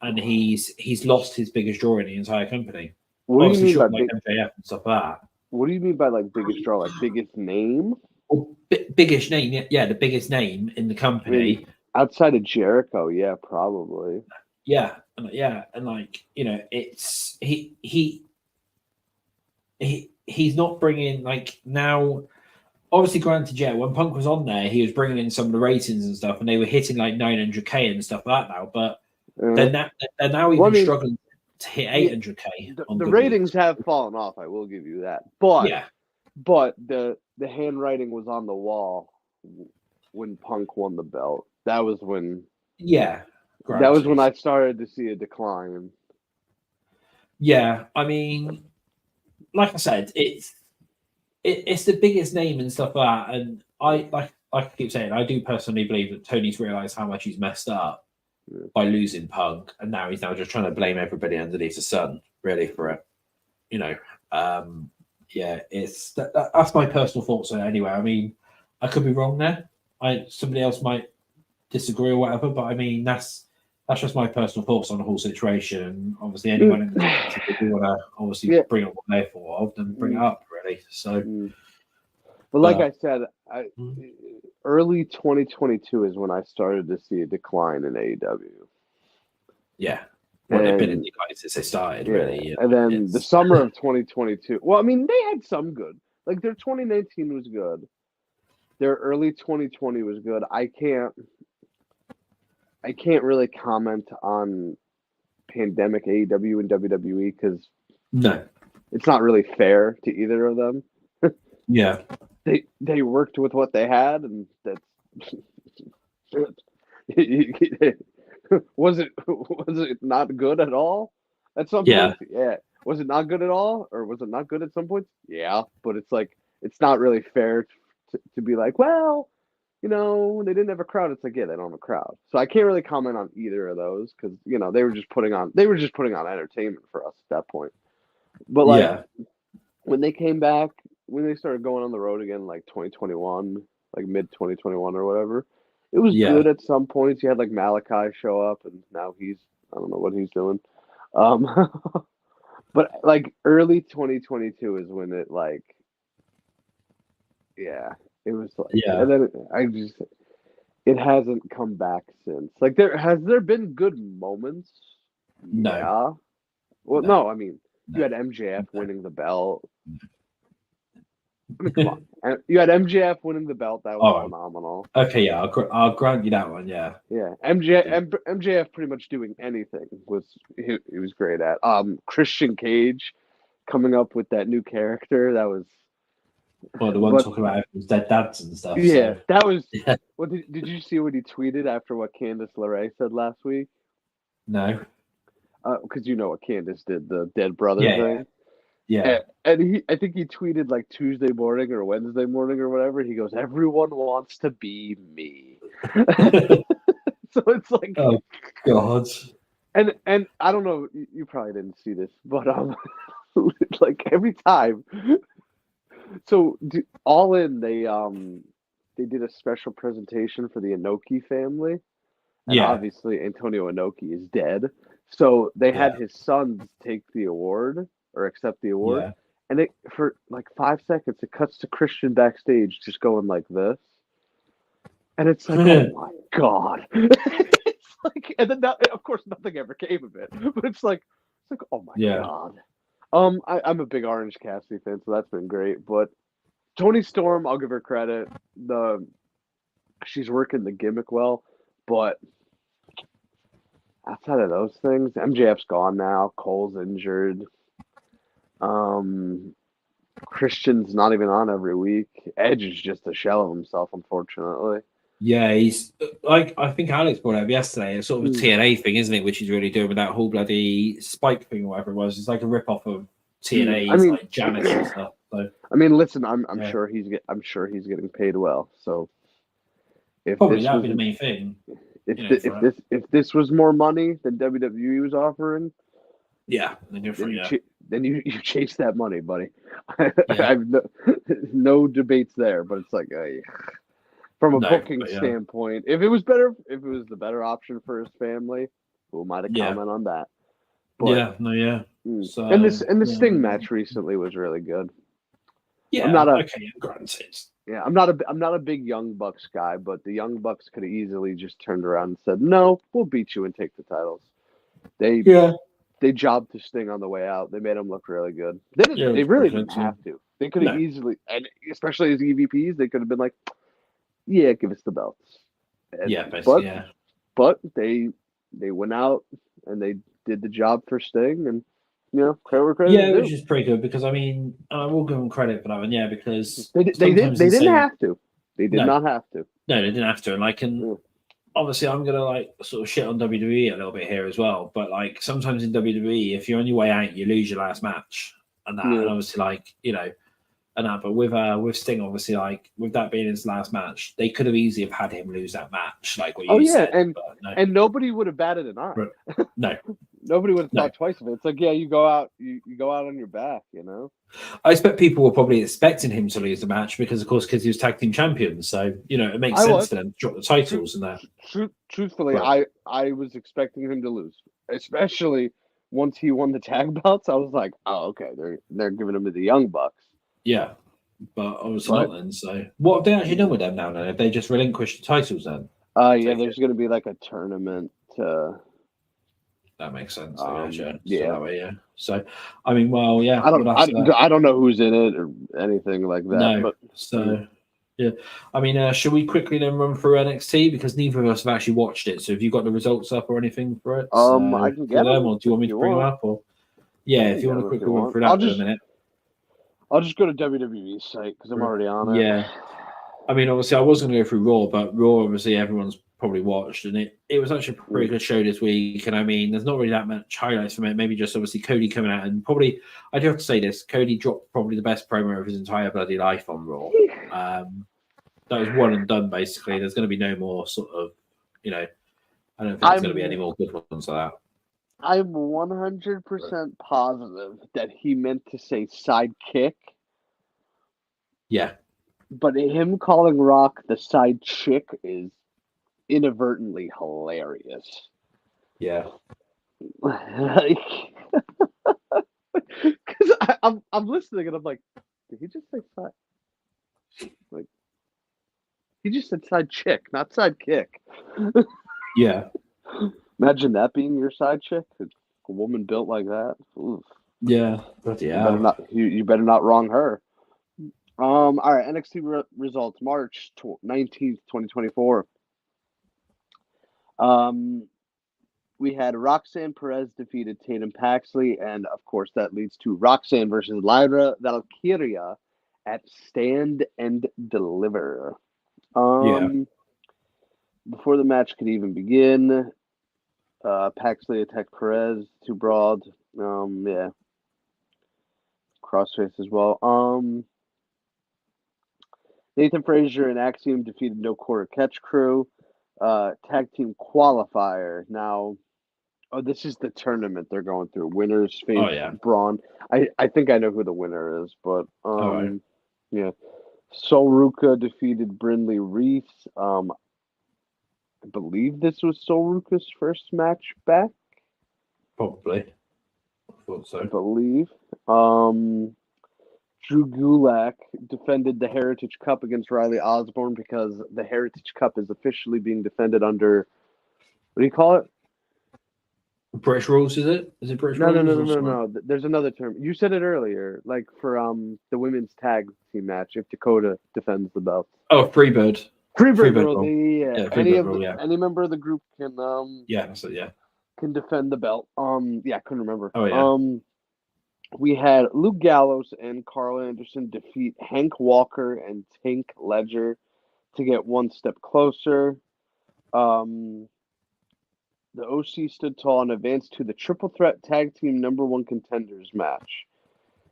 and he's lost his biggest draw in the entire company. What do you mean by MJF and stuff like that? What do you mean by like biggest draw? Like biggest name? Well, biggest name, yeah, the biggest name in the company. I mean, outside of Jericho, yeah, probably. Yeah, and like, it's he's not bringing, like, now. Obviously, granted, yeah, when Punk was on there, he was bringing in some of the ratings and stuff, and they were hitting like 900K and stuff like that now. But they're now even struggling to hit 800K. The ratings have fallen off. I will give you that. But the handwriting was on the wall when Punk won the belt. That was when. Yeah. That was when I started to see a decline. Yeah, I mean, like I said, it's the biggest name and stuff like that, and I keep saying, I do personally believe that Tony's realised how much he's messed up by losing Punk, and now he's just trying to blame everybody underneath the sun, really, for it. It's that's my personal thoughts on it anyway. I mean, I could be wrong there. Somebody else might disagree or whatever, but I mean, that's just my personal thoughts on the whole situation. And obviously, anyone in the community, if they want to obviously bring up what they're for, then bring it up, really. So, but like I said, early 2022 is when I started to see a decline in AEW. Yeah. Well, they've been in decline since they started, really. And then the summer of 2022. Well, I mean, they had some good. Like, their 2019 was good. Their early 2020 was good. I can't really comment on pandemic AEW and WWE because it's not really fair to either of them. Yeah, they worked with what they had, and that's was it not good at all at some points? Yeah. Was it not good at all, or was it not good at some points? Yeah, but it's like it's not really fair to be like, well, they didn't have a crowd. It's like, yeah, they don't have a crowd. So I can't really comment on either of those because, they were just putting on entertainment for us at that point. But when they came back, when they started going on the road again, like 2021, like mid 2021 or whatever, it was good at some points. You had like Malachi show up, and now I don't know what he's doing. But like early 2022 is when it like, it was like, and then it hasn't come back since. Like, has there been good moments? No. Yeah. Well, no. I mean, you had MJF winning the belt. I mean, come on. You had MJF winning the belt. That was phenomenal. Okay, yeah, I'll grant you that one. Yeah. Yeah, MJF pretty much doing anything he was great at. Christian Cage coming up with that new character, that was. Well, the one talking about his dead dads and stuff. Yeah, so. That was. Yeah. What did you see what he tweeted after what Candice LeRae said last week? No. Because you know what Candice did, the dead brother thing. Yeah. And I think he tweeted like Tuesday morning or Wednesday morning or whatever. He goes, "Everyone wants to be me." So it's like, oh God. And I don't know, you probably didn't see this, but like every time. So All In, they did a special presentation for the Inoki family, and obviously Antonio Inoki is dead. So they had his sons take the award or accept the award, and for like 5 seconds it cuts to Christian backstage just going like this, and it's like, oh my God. It's like, and then of course nothing ever came of it, but it's like oh my God. I'm a big Orange Cassidy fan, so that's been great. But Toni Storm, I'll give her credit. She's working the gimmick well, but outside of those things, MJF's gone now. Cole's injured. Christian's not even on every week. Edge is just a shell of himself, unfortunately. Yeah, he's like I think Alex brought it up yesterday. It's sort of a TNA thing, isn't it? Which he's really doing with that whole bloody Spike thing or whatever it was. It's like a rip off of TNA's like Janice and stuff. So I mean, listen, I'm sure he's getting paid well. So if probably that'd be the main thing. If this was more money than WWE was offering, yeah, then you chase that money, buddy. I have no debates there, but it's like from a booking standpoint, if it was the better option for his family, who am I to comment on that? But, So, and this Sting match recently was really good. Yeah, granted. Yeah, I'm not a big Young Bucks guy, but the Young Bucks could have easily just turned around and said, "No, we'll beat you and take the titles." They jobbed to Sting on the way out. They made him look really good. They really didn't have to. They could have easily, and especially as EVPs, they could have been like, "Yeah, give us the belts." But they went out and they did the job for Sting, and credit. Which is pretty good because I mean I will give them credit for that one. Yeah, because they didn't have to. They did not have to. No, they didn't have to. And like, obviously, I'm gonna like sort of shit on WWE a little bit here as well. But like sometimes in WWE, if you're on your way out, you lose your last match, and that, and obviously, like and that. But with Sting, obviously, like with that being his last match, they could have easily have had him lose that match, like what you said. And nobody would have batted an eye. No. Nobody would have thought twice of it. It's like, you go out on your back, I expect people were probably expecting him to lose the match because he was tag team champion. So, it makes sense for them to drop the titles and that. Truthfully, I was expecting him to lose, especially once he won the tag belts. I was like, oh, okay, they're giving him to the Young Bucks. Yeah, but obviously not then. So, what have they actually done with them now? Then have they just relinquished the titles then? There's going to be like a tournament. That makes sense. So that way, So, I mean, well, yeah. I don't know who's in it or anything like that. No. But, so, yeah. I mean, should we quickly then run through NXT because neither of us have actually watched it. So, have you got the results up or anything for it? I can get them. Or do you want me to bring them up? Or if you want to quickly run through that for a minute. I'll just go to WWE's site because I'm already on it. Yeah. I mean, obviously, I was going to go through Raw, but Raw, obviously, everyone's probably watched, and it was actually a pretty good show this week. And I mean, there's not really that much highlights from it. Maybe just obviously Cody coming out, and probably I do have to say this: Cody dropped probably the best promo of his entire bloody life on Raw. That was one and done basically. There's going to be no more sort of, I don't think there's going to be any more good ones like that. I'm 100% positive that he meant to say sidekick. Yeah. But him calling Rock the side chick is inadvertently hilarious. Yeah. Because I'm listening and I'm like, did he just say side? Like, he just said side chick, not side kick. Yeah. Imagine that being your side chick, a woman built like that. Oof. Yeah, but yeah. You better not wrong her. All right, NXT results March 19th, 2024. We had Roxanne Perez defeated Tatum Paxley, and of course that leads to Roxanne versus Lyra Valkyria at Stand and Deliver. Before the match could even begin, Paxley attacked Perez, two brawled. Crossface as well. Nathan Frazier and Axiom defeated No Quarter Catch Crew. Tag team qualifier. Now, this is the tournament they're going through. Winners face Braun. I think I know who the winner is, but yeah. Sol Ruka defeated Brindley Reese. I believe this was Sol Ruka's first match back. Probably. I thought so. I believe. Drew Gulak defended the Heritage Cup against Riley Osborne because the Heritage Cup is officially being defended under, what do you call it? British rules, is it? Is it British rules? No. There's another term. You said it earlier, like for the women's tag team match, if Dakota defends the belt. Oh, Freebird. Freebird rule. Yeah. Any member of the group can can defend the belt. I couldn't remember. Oh yeah. We had Luke Gallows and Carl Anderson defeat Hank Walker and Tank Ledger to get one step closer. The OC stood tall and advanced to the triple threat tag team #1 contenders match.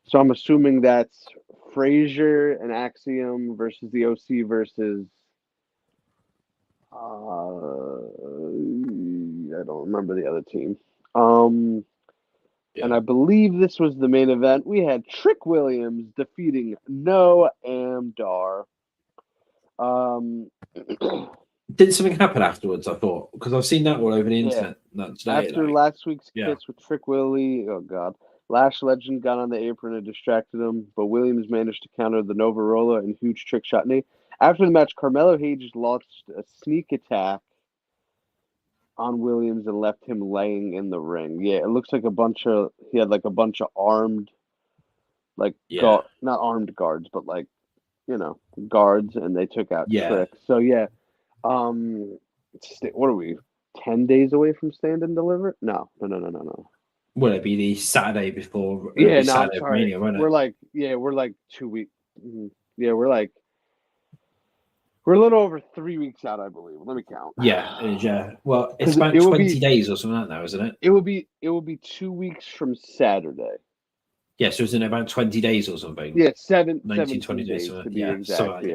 So I'm assuming that's Frazier and Axiom versus the OC versus I don't remember the other team. And I believe this was the main event. We had Trick Williams defeating Noam Dar. Did something happen afterwards? I thought, because I've seen that all over the internet. After last week's kiss with Trick Willie, oh god, Lash Legend got on the apron and distracted him, but Williams managed to counter the Nova Roller and huge trick shot knee. After the match, Carmelo Hayes launched a sneak attack on Williams and left him laying in the ring. Yeah, it looks like he had like a bunch of armed, not armed guards, but like, guards, and they took out Trick. So what are we, 10 days away from Stand and Deliver? No. Will it be the Saturday before? Yeah, no, Saturday I'm sorry. Mania, won't it? We're like 2 weeks. Yeah, we're a little over 3 weeks out, I believe. Let me count. Yeah. Well, it's about 20 days or something like that now, isn't it? It will be 2 weeks from Saturday. Yeah, so isn't it about 20 days or something? Yeah, 19, 17 20 days to be exact.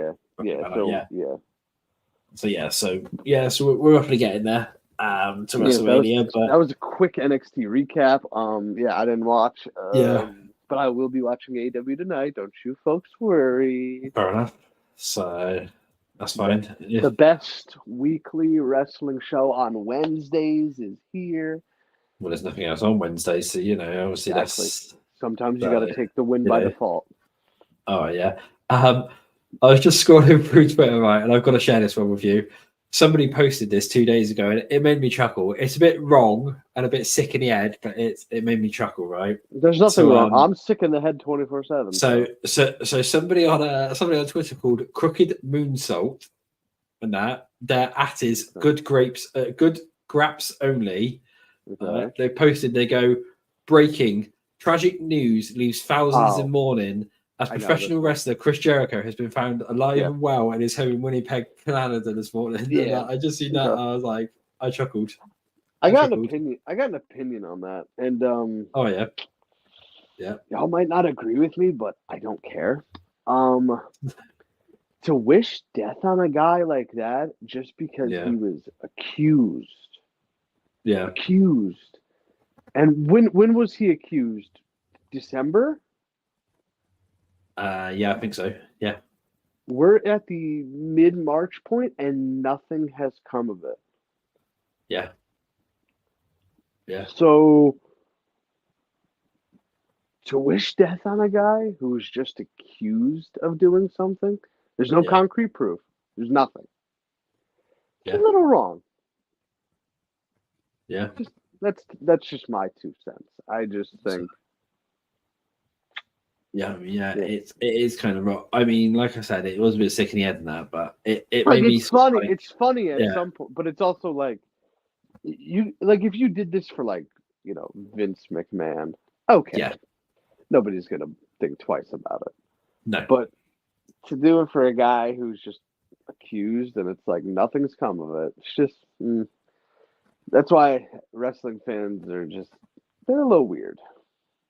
So we're roughly getting there to WrestleMania. That was a quick NXT recap. I didn't watch. But I will be watching AEW tonight. Don't you folks worry. Fair enough. So that's fine. The best weekly wrestling show on Wednesdays is here. Well, there's nothing else on Wednesdays, so obviously that's. Sometimes you got to take the win by default. Oh yeah. I was just scrolling through Twitter, right, and I've got to share this one with you. Somebody posted this 2 days ago, and it made me chuckle. It's a bit wrong and a bit sick in the head, but it made me chuckle, right? There's nothing wrong. I'm sick in the head 24/7. So somebody on Twitter called Crooked Moonsault, and that their at is good grapes, good graps only. Okay. They posted. They go, breaking tragic news leaves thousands in mourning. As professional wrestler Chris Jericho has been found alive and well in his home in Winnipeg, Canada this morning. Yeah. I just seen that. I was like, I chuckled. I got an opinion on that. And y'all might not agree with me, but I don't care. To wish death on a guy like that just because he was accused. Yeah. Accused. And when was he accused? December? I think so. Yeah. We're at the mid-March point and nothing has come of it. Yeah. Yeah. So to wish death on a guy who was just accused of doing something, there's no concrete proof. There's nothing. It's a little wrong. Yeah. That's just my 2 cents. I just think. It is kind of wrong. I mean, like I said, it was a bit sick in the head and that, but it like, made me. It's funny. It's funny at some point, but it's also like if you did this for Vince McMahon, okay, nobody's gonna think twice about it. No, but to do it for a guy who's just accused and it's like nothing's come of it, it's just that's why wrestling fans they're a little weird.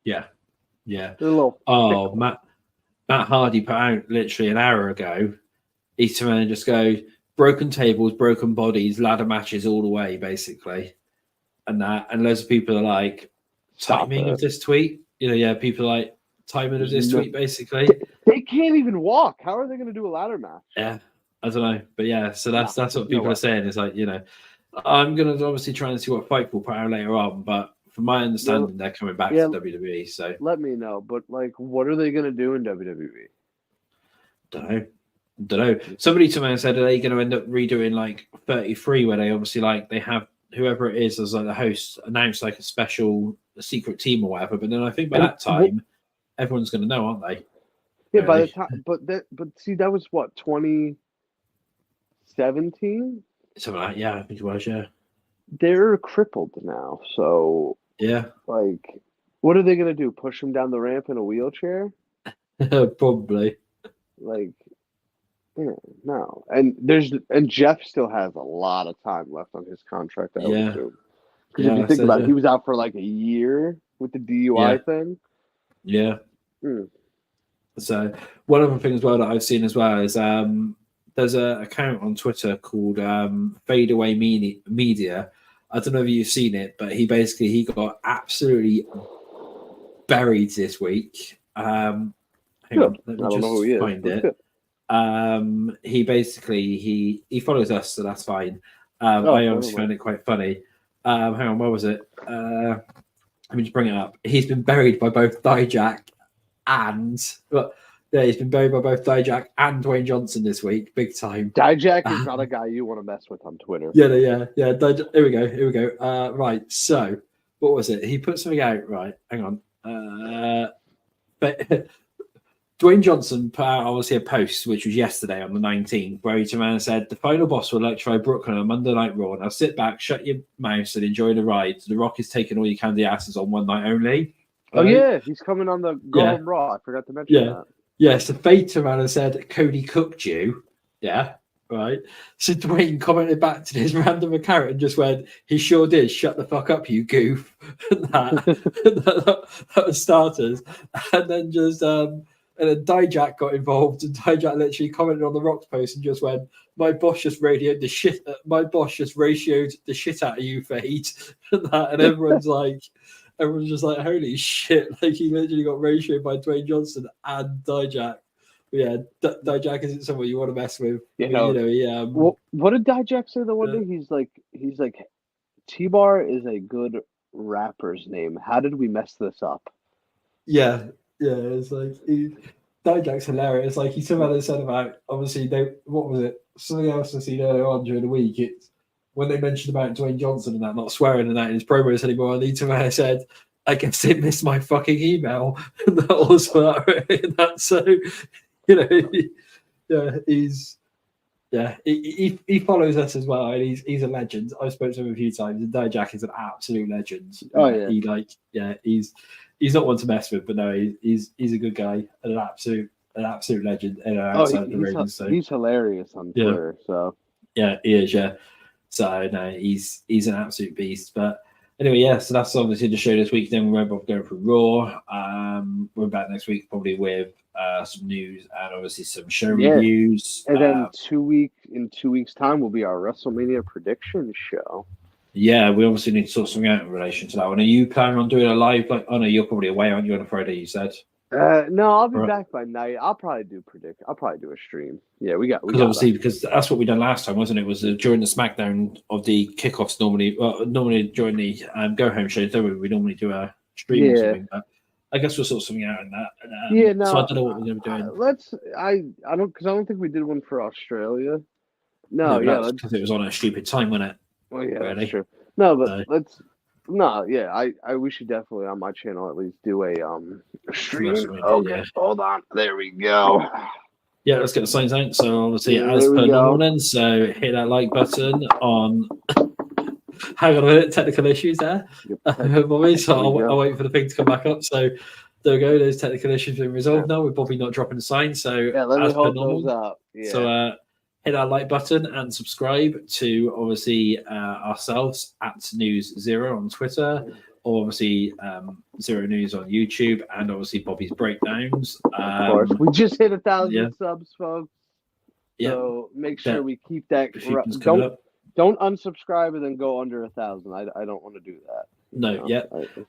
Yeah. Yeah. They're a little Matt Hardy put out literally an hour ago. He's trying to just go broken tables, broken bodies, ladder matches all the way, basically. And loads of people are like timing of this tweet. People are like timing of this tweet, basically. They can't even walk. How are they going to do a ladder match? Yeah. I don't know. But so that's what people are saying. It's like, I'm going to obviously try and see what Fightful put out later on, but from my understanding, they're coming back to WWE. So let me know. But what are they going to do in WWE? Don't know. Somebody to me said, are they going to end up redoing 33, where they obviously they have whoever it is as the host announce a special secret team or whatever. But then I think by that time, everyone's going to know, aren't they? Yeah, by the time. But see, that was what 2017. Something like I think it was. Yeah. They're crippled now, so. Yeah. What are they going to do? Push him down the ramp in a wheelchair? Probably. Yeah, no, and Jeff still has a lot of time left on his contract. I would assume, because if you think about it, he was out for like a year with the DUI thing. Yeah. So one other thing as well that I've seen as well is there's an account on Twitter called Fadeaway Media. I don't know if you've seen it, but he got absolutely buried this week. Hang on, let me just find it. He basically he follows us, so that's fine. I obviously found it quite funny. Hang on, where was it? Let me just bring it up. He's been buried by both Dijak and he's been buried by both Dijak and Dwayne Johnson this week, big time. Dijak is not a guy you want to mess with on Twitter. Yeah. Dijak, here we go. Right, so what was it? He put something out. Right, hang on. But Dwayne Johnson put out obviously a post, which was yesterday on the 19th, where he turned around and said, "The final boss will electrify Brooklyn on Monday Night Raw. Now sit back, shut your mouth, and enjoy the ride. The Rock is taking all your candy asses on one night only." Oh yeah, he's coming on the Go Home Raw. I forgot to mention that. Yeah, so Fade turned around and said, "Cody cooked you." Yeah, right. So Dwayne commented back to this random account and just went, "He sure did. Shut the fuck up, you goof." that was starters, and then just and then Dijak got involved, and Dijak literally commented on the Rock's post and just went, "My boss just ratioed the shit. My boss just ratioed the shit out of you, Fade." And everyone's just like, "Holy shit!" Like he literally got ratioed by Dwayne Johnson and Dijak. But yeah, Dijak isn't someone you want to mess with. What did Dijak say the one day? He's like, T-Bar is a good rapper's name. How did we mess this up? Yeah. It's like Dijak's hilarious. It's like he somehow said about obviously what was it? Something else I seen earlier on during the week. It's when they mentioned about Dwayne Johnson and that not swearing and that in his promos anymore. And he somehow said, "I guess they missed my fucking email." And that was that. So he follows us as well, and he's a legend. I've spoken to him a few times, and Dijak is an absolute legend. Oh yeah, he's not one to mess with, but no, he's a good guy and an absolute legend. Outside the ring, so he's hilarious on Twitter. So yeah, he is. Yeah, so no, he's an absolute beast. But anyway, so that's obviously the show this week. Then we're both going for Raw. We're back next week probably with some news and obviously some show reviews. And then in 2 weeks' time will be our WrestleMania prediction show. Yeah, we obviously need to sort something out in relation to that one. Are you planning on doing a live? No, you're probably away, aren't you, on a Friday? You said. No, I'll be back by night. I'll probably do a stream. Yeah, we got because that's what we done last time, wasn't it? Was during the SmackDown of the kickoffs normally during the go home shows, don't we? We normally do a stream or something. But I guess we'll sort something out in that. So I don't know what we're going to be doing. I don't think we did one for Australia. Because it was on a stupid time, wasn't it? Well, yeah, really? That's true. No, but we should definitely on my channel at least do a stream. Okay, hold on. There we go. Yeah, let's get the signs out. So obviously, as per normal, then. So hit that like button on. Hang on a minute, technical issues there, Bobby. So I'll wait for the thing to come back up. So there we go. Those technical issues have been resolved now with Bobby not dropping the sign. So let me hold those up. Yeah. So hit that like button and subscribe to obviously ourselves at News Xero on Twitter, or obviously Xero News on YouTube, and obviously Bobby's breakdowns. Of course, we just hit 1,000 subs, folks. So make sure we keep that. Don't unsubscribe and then go under 1,000. I don't want to do that.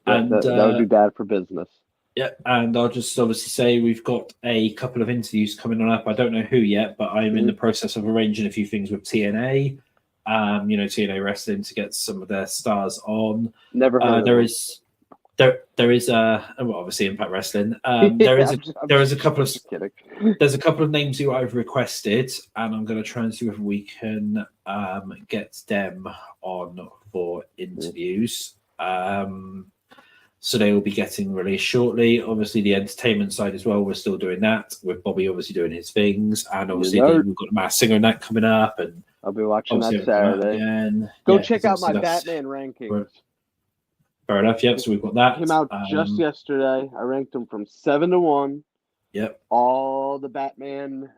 That would be bad for business. Yeah, and I'll just obviously say we've got a couple of interviews coming on up. I don't know who yet, but I'm in the process of arranging a few things with TNA. TNA Wrestling to get some of their stars on. Never heard there is obviously Impact Wrestling. There's a couple of names who I've requested, and I'm going to try and see if we can get them on for interviews. So they will be getting released shortly. Obviously, the entertainment side as well. We're still doing that with Bobby, obviously doing his things, and obviously we've got the Masked Singer and that coming up. And I'll be watching that Saturday. Go check out my Batman rankings. Fair enough. Yep. So we've got that. Came out just yesterday. I ranked them from 7 to 1. Yep. All the Batman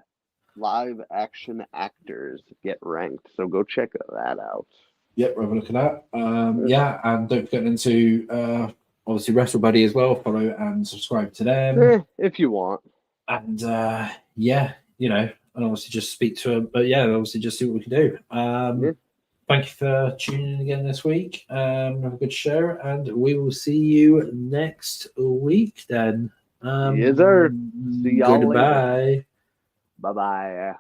live action actors get ranked. So go check that out. Yep, we're looking at. Yeah, and don't forget them to obviously Wrestle Buddy as well. Follow and subscribe to them if you want. And yeah, you know, and obviously just speak to them. But yeah, obviously just see what we can do. Thank you for tuning in again this week. Have a good show, and we will see you next week then. Yes, sir. See y'all later. Goodbye. Bye-bye.